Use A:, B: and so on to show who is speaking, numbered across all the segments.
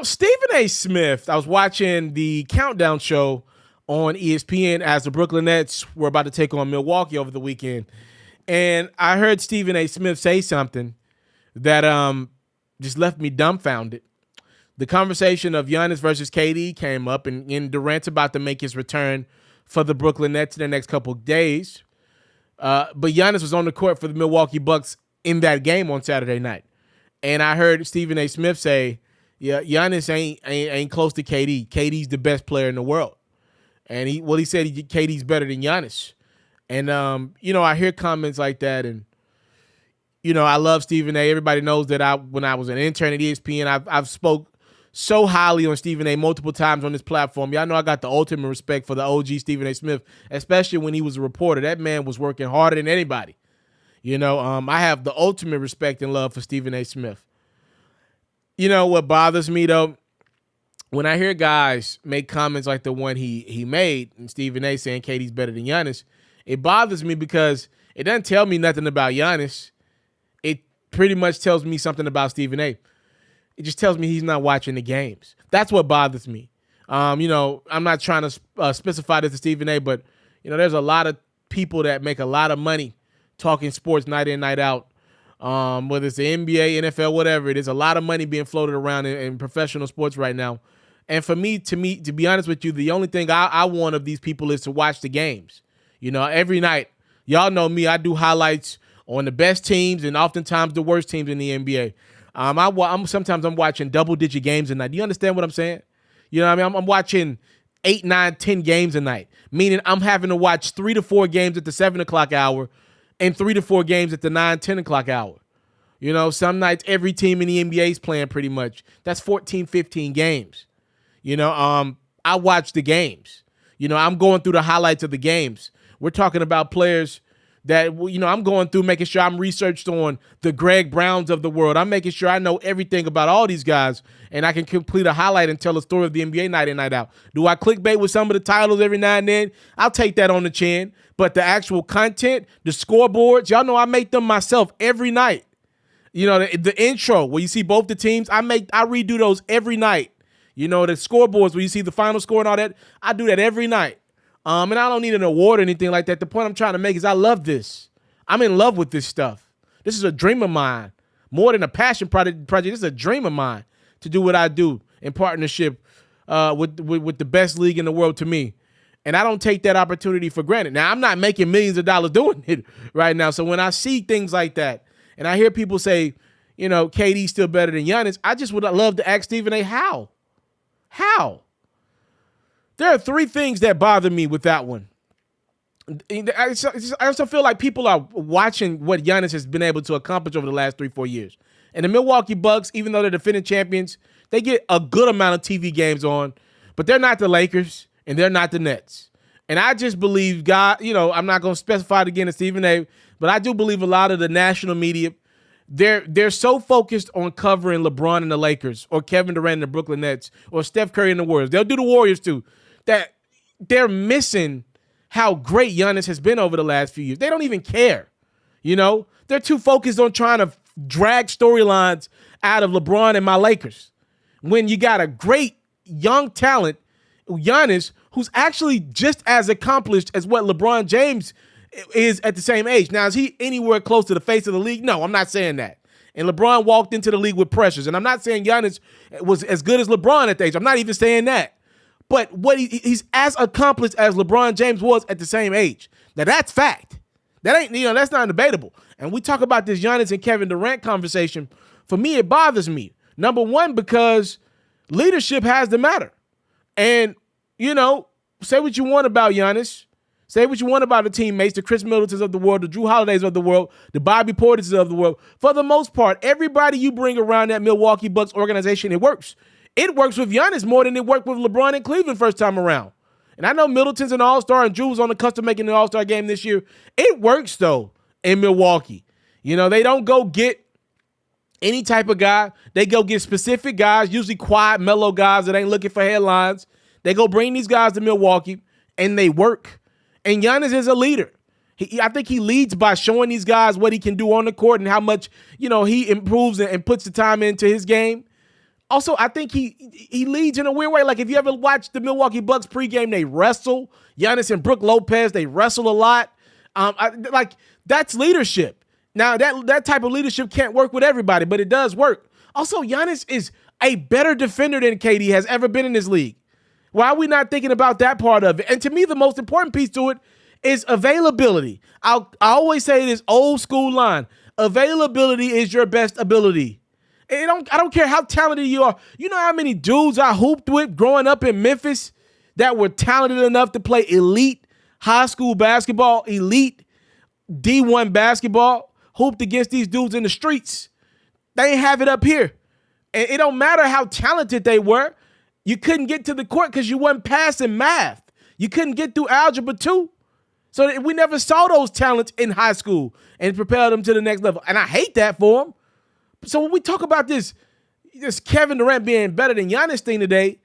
A: Stephen A. Smith, I was watching the countdown show on ESPN as the Brooklyn Nets were about to take on Milwaukee over the weekend. And I heard Stephen A. Smith say something that just left me dumbfounded. The conversation of Giannis versus KD came up, and Durant's about to make his return for the Brooklyn Nets in the next couple of days. But Giannis was on the court for the Milwaukee Bucks in that game on Saturday night. And I heard Stephen A. Smith say, yeah, Giannis ain't close to KD. KD's the best player in the world. And he said KD's better than Giannis. And, I hear comments like that, and, I love Stephen A. Everybody knows that when I was an intern at ESPN, I've spoke so highly on Stephen A. multiple times on this platform. Y'all know I got the ultimate respect for the OG Stephen A. Smith, especially when he was a reporter. That man was working harder than anybody. I have the ultimate respect and love for Stephen A. Smith. What bothers me, though, when I hear guys make comments like the one he made, and Stephen A. saying KD's better than Giannis, it bothers me because it doesn't tell me nothing about Giannis. It pretty much tells me something about Stephen A. It just tells me he's not watching the games. That's what bothers me. I'm not trying to specify this to Stephen A., but, there's a lot of people that make a lot of money talking sports night in, night out. Whether it's the NBA, NFL, whatever it is, a lot of money being floated around in professional sports right now. And for me, to be honest with you, the only thing I want of these people is to watch the games. Every night, y'all know me, I do highlights on the best teams and oftentimes the worst teams in the NBA. Sometimes I'm watching double-digit games a night. Do you understand what I'm saying? I'm watching 8, 9, 10 games a night, meaning I'm having to watch 3 to 4 games at the 7 o'clock hour and 3 to 4 games at the 9, 10 o'clock hour. Some nights every team in the NBA is playing pretty much. That's 14, 15 games. I watch the games. I'm going through the highlights of the games. We're talking about players that, I'm going through making sure I'm researched on the Greg Browns of the world. I'm making sure I know everything about all these guys, and I can complete a highlight and tell a story of the NBA night in, night out. Do I clickbait with some of the titles every now and then? I'll take that on the chin. But the actual content, the scoreboards, y'all know I make them myself every night. The intro where you see both the teams, I redo those every night. The scoreboards where you see the final score and all that, I do that every night. And I don't need an award or anything like that. The point I'm trying to make is I love this. I'm in love with this stuff. This is a dream of mine. More than a passion project, this is a dream of mine to do what I do in partnership with the best league in the world to me. And I don't take that opportunity for granted. Now, I'm not making millions of dollars doing it right now. So when I see things like that and I hear people say, KD's still better than Giannis, I just would love to ask Stephen A. how? How? There are 3 things that bother me with that one. I also feel like people are watching what Giannis has been able to accomplish over the last 3-4 years. And the Milwaukee Bucks, even though they're defending champions, they get a good amount of TV games on, but they're not the Lakers and they're not the Nets. And I just believe I'm not going to specify it again to Stephen A., but I do believe a lot of the national media, they're so focused on covering LeBron and the Lakers or Kevin Durant and the Brooklyn Nets or Steph Curry and the Warriors. They'll do the Warriors too. That they're missing how great Giannis has been over the last few years. They don't even care. They're too focused on trying to drag storylines out of LeBron and my Lakers. When you got a great young talent, Giannis, who's actually just as accomplished as what LeBron James is at the same age. Now, is he anywhere close to the face of the league? No, I'm not saying that. And LeBron walked into the league with pressures. And I'm not saying Giannis was as good as LeBron at the age. I'm not even saying that. But he's as accomplished as LeBron James was at the same age. Now, that's fact. That ain't, that's not debatable. And we talk about this Giannis and Kevin Durant conversation. For me, it bothers me. Number one, because leadership has to matter. And, say what you want about Giannis. Say what you want about the teammates, the Chris Middletons of the world, the Drew Holidays of the world, the Bobby Portises of the world. For the most part, everybody you bring around that Milwaukee Bucks organization, it works. It works with Giannis more than it worked with LeBron in Cleveland first time around. And I know Middleton's an all-star and Drew was on the cusp of making the all-star game this year. It works, though, in Milwaukee. They don't go get any type of guy. They go get specific guys, usually quiet, mellow guys that ain't looking for headlines. They go bring these guys to Milwaukee, and they work. And Giannis is a leader. I think he leads by showing these guys what he can do on the court and how much, he improves and puts the time into his game. Also, I think he leads in a weird way. Like if you ever watch the Milwaukee Bucks pregame, they wrestle. Giannis and Brook Lopez, they wrestle a lot. Like that's leadership. Now that type of leadership can't work with everybody, but it does work. Also, Giannis is a better defender than KD has ever been in this league. Why are we not thinking about that part of it? And to me, the most important piece to it is availability. I always say this old school line: availability is your best ability. I don't care how talented you are. You know how many dudes I hooped with growing up in Memphis that were talented enough to play elite high school basketball, elite D1 basketball, hooped against these dudes in the streets. They ain't have it up here. And it don't matter how talented they were. You couldn't get to the court because you wasn't passing math. You couldn't get through algebra 2. So we never saw those talents in high school and propelled them to the next level. And I hate that for them. So when we talk about this Kevin Durant being better than Giannis thing today,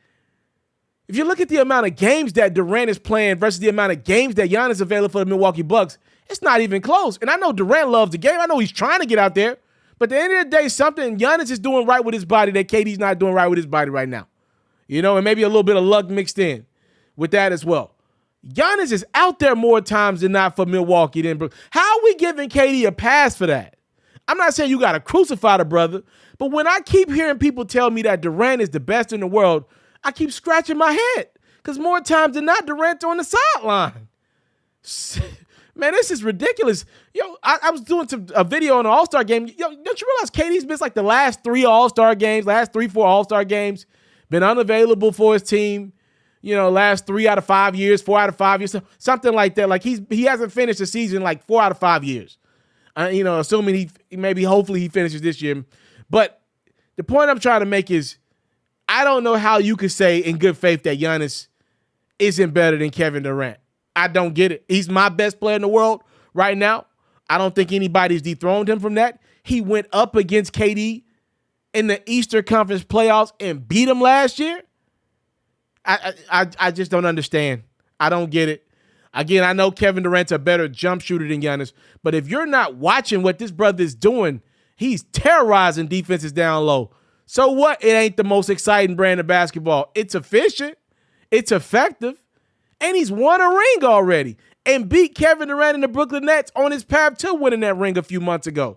A: if you look at the amount of games that Durant is playing versus the amount of games that Giannis is available for the Milwaukee Bucks, it's not even close. And I know Durant loves the game. I know he's trying to get out there. But at the end of the day, something Giannis is doing right with his body that KD's not doing right with his body right now. You know, and maybe a little bit of luck mixed in with that as well. Giannis is out there more times than not for Milwaukee than Brooklyn. How are we giving KD a pass for that? I'm not saying you got to crucify the brother, but when I keep hearing people tell me that Durant is the best in the world, I keep scratching my head because more times than not, Durant's on the sideline. Man, this is ridiculous. Yo, I was doing a video on an All-Star game. Yo, don't you realize KD's missed like the last 3 All-Star games, last 3-4 All-Star games, been unavailable for his team, you know, last 3 out of 5 years, 4 out of 5 years, something like that. Like he hasn't finished the season like 4 out of 5 years. You know, assuming hopefully he finishes this year. But the point I'm trying to make is I don't know how you could say in good faith that Giannis isn't better than Kevin Durant. I don't get it. He's my best player in the world right now. I don't think anybody's dethroned him from that. He went up against KD in the Eastern Conference playoffs and beat him last year. I just don't understand. I don't get it. Again, I know Kevin Durant's a better jump shooter than Giannis, but if you're not watching what this brother is doing, he's terrorizing defenses down low. So what? It ain't the most exciting brand of basketball. It's efficient. It's effective. And he's won a ring already and beat Kevin Durant and the Brooklyn Nets on his path to winning that ring a few months ago.